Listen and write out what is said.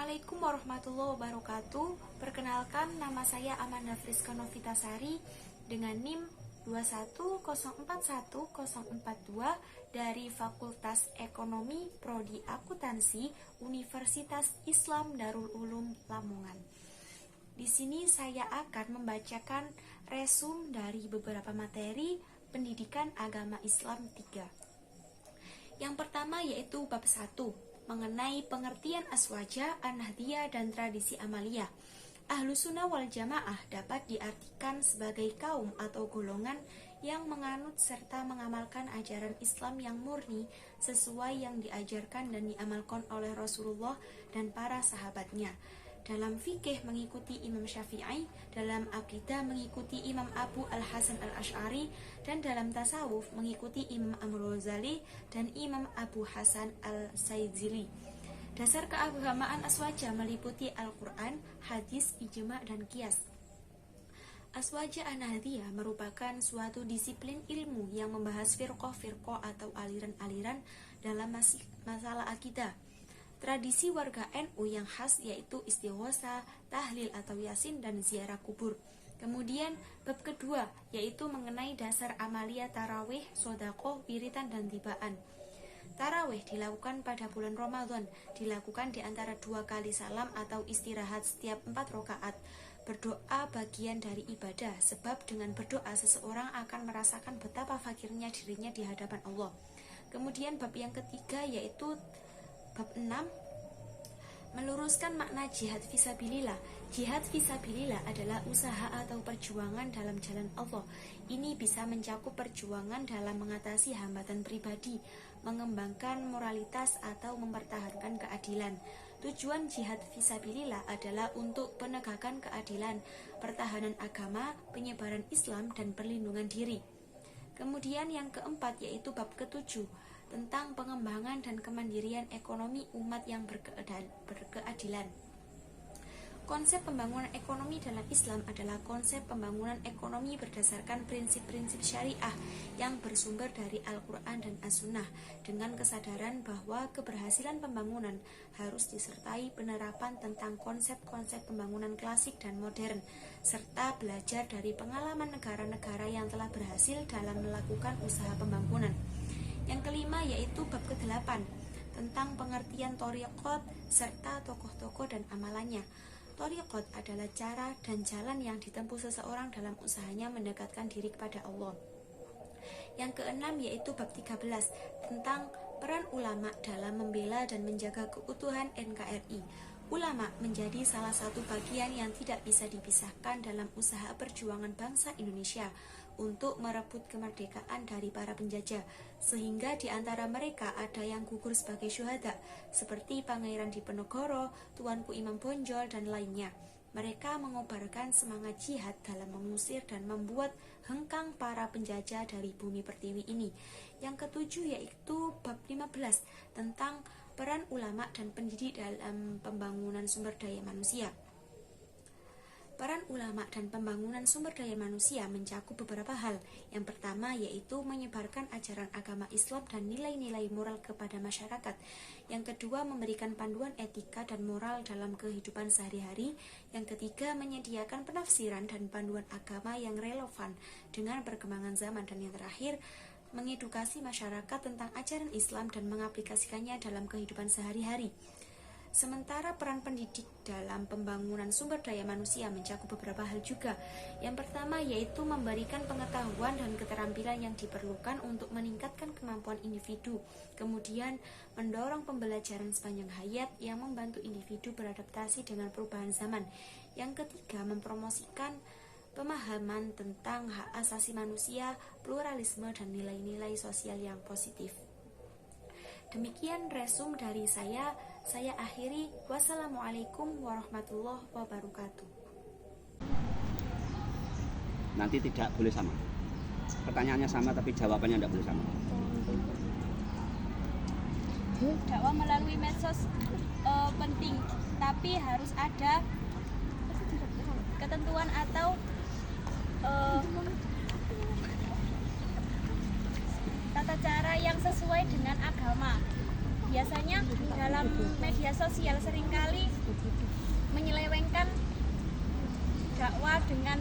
Assalamualaikum warahmatullahi wabarakatuh. Perkenalkan, nama saya Amanda Friska Novitasari dengan NIM 210410042 dari Fakultas Ekonomi Prodi Akuntansi Universitas Islam Darul Ulum Lamongan. Di sini saya akan membacakan resum dari beberapa materi pendidikan agama Islam 3. Yang pertama yaitu bab 1 mengenai pengertian aswaja, an-nahdiyah, dan tradisi amaliyah. Ahlus sunnah wal jamaah dapat diartikan sebagai kaum atau golongan yang menganut serta mengamalkan ajaran Islam yang murni sesuai yang diajarkan dan diamalkan oleh Rasulullah dan para sahabatnya. Dalam fikih mengikuti Imam Syafi'i, dalam akidah mengikuti Imam Abu Al-Hasan Al-Asy'ari, dan dalam tasawuf mengikuti Imam Al-Ghazali dan Imam Abu Hasan Al-Saidzili. Dasar keagamaan aswaja meliputi Al-Quran, hadis, ijma, dan qiyas. Aswaja an-nahdiyah merupakan suatu disiplin ilmu yang membahas firqah-firqah atau aliran-aliran dalam masalah akidah. Tradisi warga NU yang khas yaitu istighosa, tahlil atau yasin, dan ziarah kubur. Kemudian bab kedua yaitu mengenai dasar amalia tarawih, sodaqoh, wiritan, dan tibaan. Tarawih dilakukan pada bulan Ramadan, dilakukan di antara 2 kali salam atau istirahat setiap 4 rakaat. Berdoa bagian dari ibadah, sebab dengan berdoa seseorang akan merasakan betapa fakirnya dirinya di hadapan Allah. Kemudian bab yang ketiga yaitu bab 6 meluruskan makna jihad fisabilillah. Jihad fisabilillah adalah usaha atau perjuangan dalam jalan Allah. Ini bisa mencakup perjuangan dalam mengatasi hambatan pribadi, mengembangkan moralitas, atau mempertahankan keadilan. Tujuan jihad fisabilillah adalah untuk penegakan keadilan, pertahanan agama, penyebaran Islam, dan perlindungan diri. Kemudian yang keempat yaitu bab ke-7 tentang pengembangan dan kemandirian ekonomi umat yang berkeadilan. Konsep pembangunan ekonomi dalam Islam adalah konsep pembangunan ekonomi berdasarkan prinsip-prinsip syariah yang bersumber dari Al-Quran dan As-Sunnah, dengan kesadaran bahwa keberhasilan pembangunan harus disertai penerapan tentang konsep-konsep pembangunan klasik dan modern, serta belajar dari pengalaman negara-negara yang telah berhasil dalam melakukan usaha pembangunan. Yang kelima yaitu bab ke-8 tentang pengertian thariqat serta tokoh-tokoh dan amalannya. Thariqat adalah cara dan jalan yang ditempuh seseorang dalam usahanya mendekatkan diri kepada Allah. Yang keenam yaitu bab 13 tentang peran ulama dalam membela dan menjaga keutuhan NKRI. Ulama menjadi salah satu bagian yang tidak bisa dipisahkan dalam usaha perjuangan bangsa Indonesia untuk merebut kemerdekaan dari para penjajah, sehingga di antara mereka ada yang gugur sebagai syuhada seperti Pangeran Diponegoro, Tuanku Imam Bonjol, dan lainnya. Mereka mengobarkan semangat jihad dalam mengusir dan membuat hengkang para penjajah dari bumi pertiwi ini. Yang ketujuh yaitu bab 15 tentang peran ulama dan pendidik dalam pembangunan sumber daya manusia. Peran ulama dan pembangunan sumber daya manusia mencakup beberapa hal. Yang pertama yaitu menyebarkan ajaran agama Islam dan nilai-nilai moral kepada masyarakat. Yang kedua memberikan panduan etika dan moral dalam kehidupan sehari-hari. Yang ketiga menyediakan penafsiran dan panduan agama yang relevan dengan perkembangan zaman. Dan yang terakhir mengedukasi masyarakat tentang ajaran Islam dan mengaplikasikannya dalam kehidupan sehari-hari. Sementara peran pendidik dalam pembangunan sumber daya manusia mencakup beberapa hal juga. Yang pertama yaitu memberikan pengetahuan dan keterampilan yang diperlukan untuk meningkatkan kemampuan individu. Kemudian mendorong pembelajaran sepanjang hayat yang membantu individu beradaptasi dengan perubahan zaman. Yang ketiga mempromosikan pemahaman tentang hak asasi manusia, pluralisme, dan nilai-nilai sosial yang positif. Demikian resum dari saya akhiri. Wassalamualaikum warahmatullahi wabarakatuh. Nanti tidak boleh sama. Pertanyaannya sama tapi jawabannya tidak boleh sama. Dakwah melalui medsos penting, tapi harus ada ketentuan atau tata cara yang sesuai dengan agama. Biasanya dalam media sosial seringkali berdakwah dengan